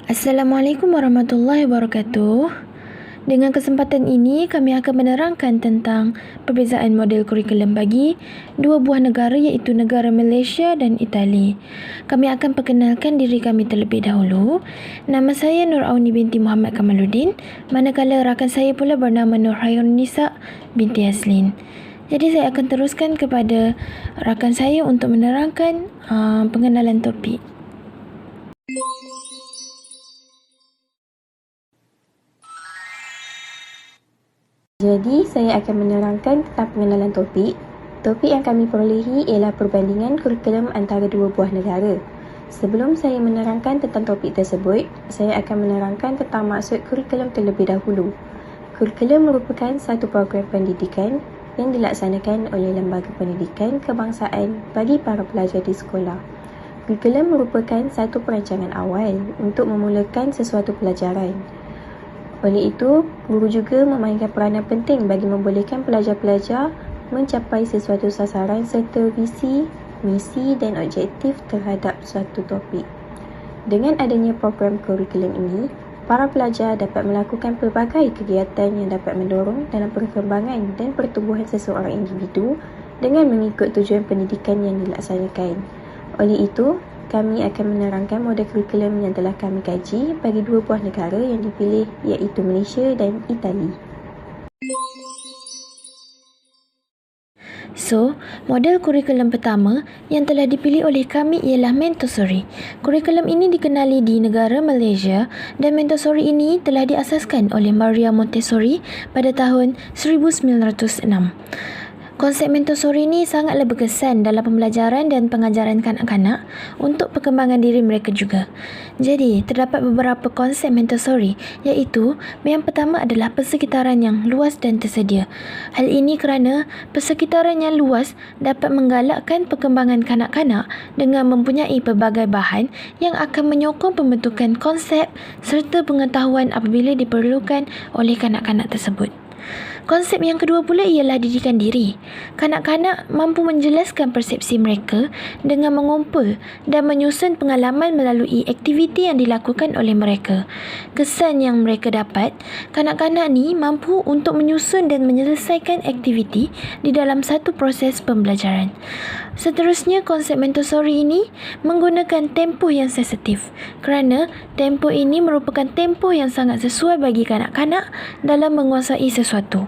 Assalamualaikum warahmatullahi wabarakatuh. Dengan kesempatan ini, kami akan menerangkan tentang perbezaan model kurikulum bagi dua buah negara iaitu negara Malaysia dan Itali. Kami akan perkenalkan diri kami terlebih dahulu. Nama saya Nur Auni binti Muhammad Kamaluddin, manakala rakan saya pula bernama Nur Hayrunnisa binti Aslin. Jadi saya akan teruskan kepada rakan saya untuk menerangkan pengenalan topik. Jadi, saya akan menerangkan tentang pengenalan topik. Topik yang kami perolehi ialah perbandingan kurikulum antara dua buah negara. Sebelum saya menerangkan tentang topik tersebut, saya akan menerangkan tentang maksud kurikulum terlebih dahulu. Kurikulum merupakan satu program pendidikan yang dilaksanakan oleh lembaga pendidikan kebangsaan bagi para pelajar di sekolah. Kurikulum merupakan satu perancangan awal untuk memulakan sesuatu pelajaran. Oleh itu, guru juga memainkan peranan penting bagi membolehkan pelajar-pelajar mencapai sesuatu sasaran serta visi, misi dan objektif terhadap suatu topik. Dengan adanya program kurikulum ini, para pelajar dapat melakukan pelbagai kegiatan yang dapat mendorong dalam perkembangan dan pertumbuhan seseorang individu dengan mengikut tujuan pendidikan yang dilaksanakan. Oleh itu, kami akan menerangkan model kurikulum yang telah kami kaji bagi dua buah negara yang dipilih iaitu Malaysia dan Itali. So, model kurikulum pertama yang telah dipilih oleh kami ialah Montessori. Kurikulum ini dikenali di negara Malaysia dan Montessori ini telah diasaskan oleh Maria Montessori pada tahun 1906. Konsep Montessori ini sangatlah berkesan dalam pembelajaran dan pengajaran kanak-kanak untuk perkembangan diri mereka juga. Jadi, terdapat beberapa konsep Montessori iaitu yang pertama adalah persekitaran yang luas dan tersedia. Hal ini kerana persekitaran yang luas dapat menggalakkan perkembangan kanak-kanak dengan mempunyai pelbagai bahan yang akan menyokong pembentukan konsep serta pengetahuan apabila diperlukan oleh kanak-kanak tersebut. Konsep yang kedua pula ialah didikan diri. Kanak-kanak mampu menjelaskan persepsi mereka dengan mengumpul dan menyusun pengalaman melalui aktiviti yang dilakukan oleh mereka. Kesan yang mereka dapat, kanak-kanak ni mampu untuk menyusun dan menyelesaikan aktiviti di dalam satu proses pembelajaran. Seterusnya, konsep Montessori ini menggunakan tempoh yang sensitif kerana tempoh ini merupakan tempoh yang sangat sesuai bagi kanak-kanak dalam menguasai sesuatu.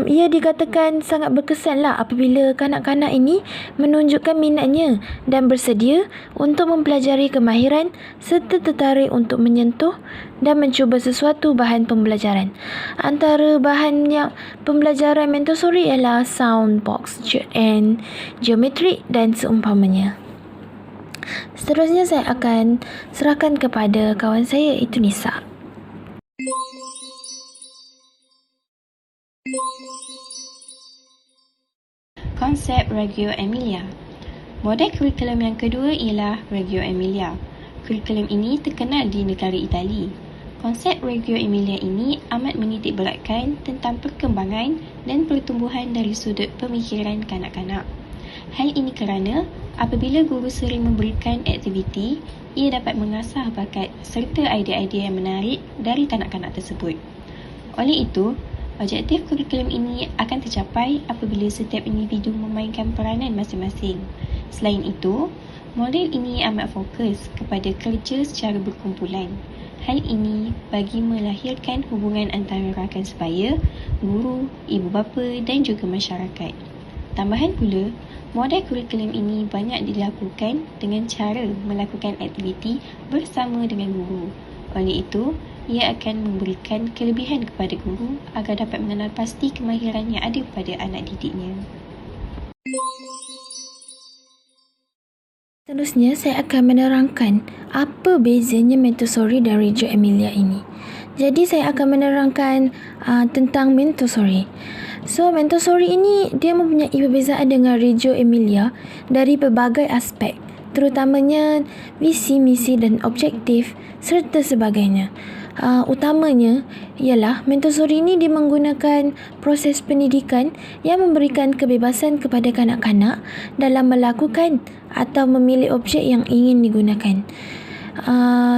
Ia dikatakan sangat berkesan apabila kanak-kanak ini menunjukkan minatnya dan bersedia untuk mempelajari kemahiran serta tertarik untuk menyentuh dan mencuba sesuatu bahan pembelajaran. Antara bahan yang pembelajaran Montessori ialah sound box and geometri dan seumpamanya. Seterusnya saya akan serahkan kepada kawan saya iaitu Nisa. Konsep Reggio Emilia. Model kurikulum yang kedua ialah Reggio Emilia. Kurikulum ini terkenal di negara Itali. Konsep Reggio Emilia ini amat menitikberatkan tentang perkembangan dan pertumbuhan dari sudut pemikiran kanak-kanak. Hal ini kerana apabila guru sering memberikan aktiviti, ia dapat mengasah bakat serta idea-idea yang menarik dari kanak-kanak tersebut. Oleh itu, objektif kurikulum ini akan tercapai apabila setiap individu memainkan peranan masing-masing. Selain itu, model ini amat fokus kepada kerja secara berkumpulan. Hal ini bagi melahirkan hubungan antara rakan sebaya, guru, ibu bapa dan juga masyarakat. Tambahan pula, model kurikulum ini banyak dilakukan dengan cara melakukan aktiviti bersama dengan guru. Oleh itu, ia akan memberikan kelebihan kepada guru agar dapat mengenal pasti kemahiran yang ada pada anak didiknya. Seterusnya, saya akan menerangkan apa bezanya Montessori dan Reggio Emilia ini. Jadi, saya akan menerangkan tentang Montessori. So, Montessori ini dia mempunyai perbezaan dengan Reggio Emilia dari pelbagai aspek, terutamanya visi, misi dan objektif serta sebagainya. Utamanya ialah Montessori ini dia menggunakan proses pendidikan yang memberikan kebebasan kepada kanak-kanak dalam melakukan atau memilih objek yang ingin digunakan.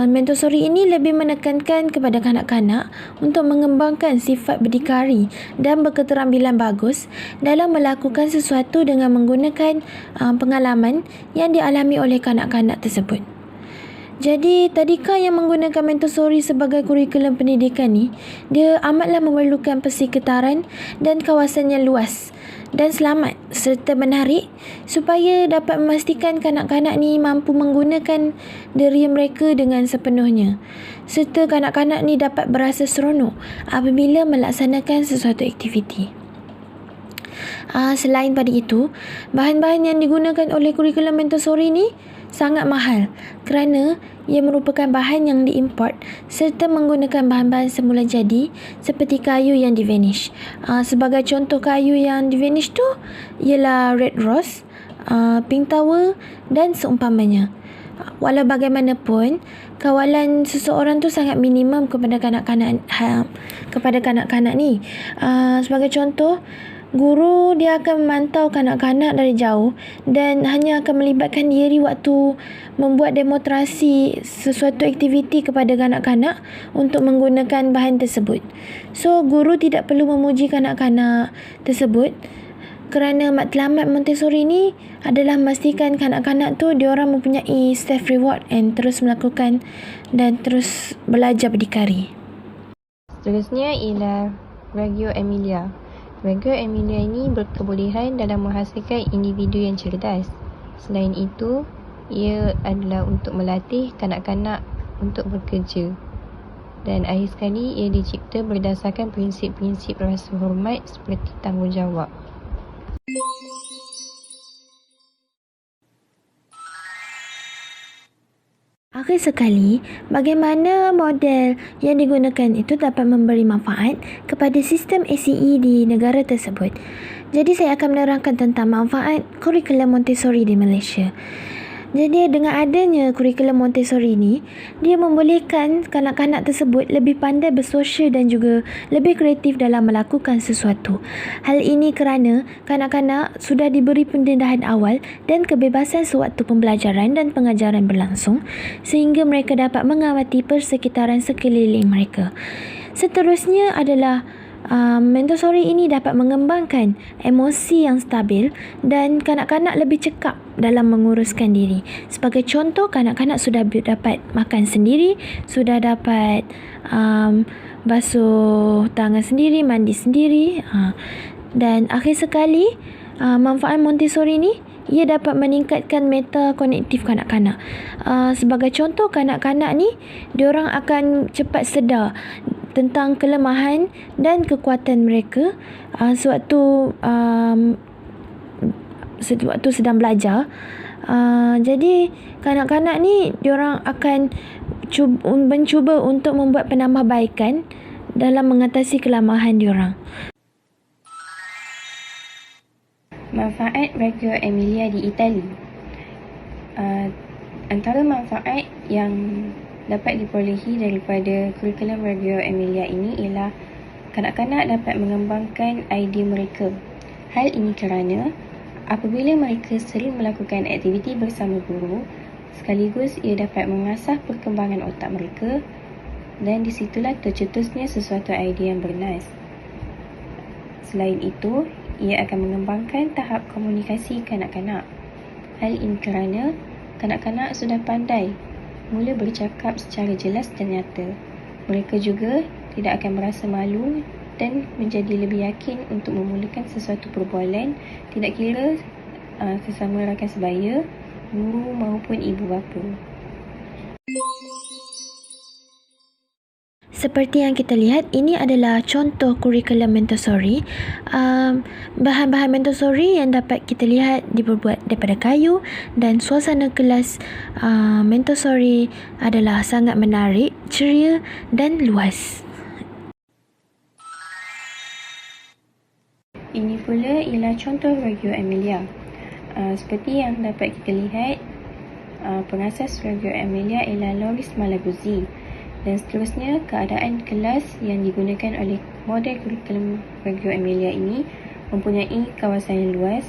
Montessori ini lebih menekankan kepada kanak-kanak untuk mengembangkan sifat berdikari dan berketerampilan bagus dalam melakukan sesuatu dengan menggunakan pengalaman yang dialami oleh kanak-kanak tersebut. Jadi, tadika yang menggunakan Montessori sebagai kurikulum pendidikan ni, dia amatlah memerlukan persekitaran dan kawasan yang luas dan selamat serta menarik supaya dapat memastikan kanak-kanak ni mampu menggunakan diri mereka dengan sepenuhnya. Serta kanak-kanak ni dapat berasa seronok apabila melaksanakan sesuatu aktiviti. Selain pada itu, bahan-bahan yang digunakan oleh kurikulum Montessori ni sangat mahal kerana ia merupakan bahan yang diimport serta menggunakan bahan-bahan semula jadi seperti kayu yang di-vanish. Sebagai contoh kayu yang di-vanish tu ialah red rose, pink tower dan seumpamanya. Walau bagaimanapun, kawalan seseorang tu sangat minimum kepada kanak-kanak ni. Sebagai contoh, guru dia akan memantau kanak-kanak dari jauh dan hanya akan melibatkan diri waktu membuat demonstrasi sesuatu aktiviti kepada kanak-kanak untuk menggunakan bahan tersebut. So, guru tidak perlu memuji kanak-kanak tersebut kerana matlamat Montessori ni adalah memastikan kanak-kanak tu diorang mempunyai self reward and terus melakukan dan terus belajar berdikari. Seterusnya ialah Reggio Emilia. Reggio Emilia ini berkebolehan dalam menghasilkan individu yang cerdas. Selain itu, ia adalah untuk melatih kanak-kanak untuk bekerja. Dan akhir sekali, ia dicipta berdasarkan prinsip-prinsip rasa hormat seperti tanggungjawab. Akhir sekali, bagaimana model yang digunakan itu dapat memberi manfaat kepada sistem ACE di negara tersebut. Jadi saya akan menerangkan tentang manfaat kurikulum Montessori di Malaysia. Jadi dengan adanya kurikulum Montessori ni, dia membolehkan kanak-kanak tersebut lebih pandai bersosial dan juga lebih kreatif dalam melakukan sesuatu. Hal ini kerana kanak-kanak sudah diberi pendedahan awal dan kebebasan sewaktu pembelajaran dan pengajaran berlangsung sehingga mereka dapat mengamati persekitaran sekeliling mereka. Seterusnya adalah Montessori ini dapat mengembangkan emosi yang stabil dan kanak-kanak lebih cekap dalam menguruskan diri. Sebagai contoh, kanak-kanak sudah dapat makan sendiri, sudah dapat basuh tangan sendiri, mandi sendiri. Dan akhir sekali, manfaat Montessori ni ia dapat meningkatkan meta kognitif kanak-kanak. Sebagai contoh, kanak-kanak ni diorang akan cepat sedar tentang kelemahan dan kekuatan mereka sewaktu sedang belajar. Jadi kanak-kanak ni diorang akan mencuba untuk membuat penambahbaikan dalam mengatasi kelemahan diorang. Manfaat Reggio Emilia di Itali. Antara manfaat yang dapat diperolehi daripada kurikulum Reggio Emilia ini ialah kanak-kanak dapat mengembangkan idea mereka. Hal ini kerana apabila mereka sering melakukan aktiviti bersama guru, sekaligus ia dapat mengasah perkembangan otak mereka dan di situlah tercetusnya sesuatu idea yang bernas. Selain itu, ia akan mengembangkan tahap komunikasi kanak-kanak. Hal ini kerana kanak-kanak sudah pandai mula bercakap secara jelas dan nyata. Mereka juga tidak akan merasa malu dan menjadi lebih yakin untuk memulakan sesuatu perbualan, tidak kira sesama rakan sebaya, guru maupun ibu bapa. Seperti yang kita lihat, ini adalah contoh kurikulum Montessori. Bahan-bahan Montessori yang dapat kita lihat dibuat daripada kayu dan suasana kelas Montessori adalah sangat menarik, ceria dan luas. Ini pula ialah contoh Reggio Emilia. Seperti yang dapat kita lihat, pengasas Reggio Emilia ialah Loris Malaguzzi. Dan seterusnya, keadaan kelas yang digunakan oleh model kurikulum Reggio Emilia ini mempunyai kawasan yang luas.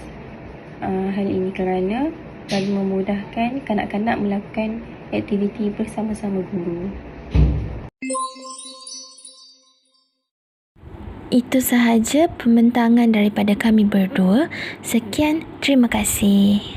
Hal ini kerana bagi memudahkan kanak-kanak melakukan aktiviti bersama-sama guru. Itu sahaja pembentangan daripada kami berdua. Sekian, terima kasih.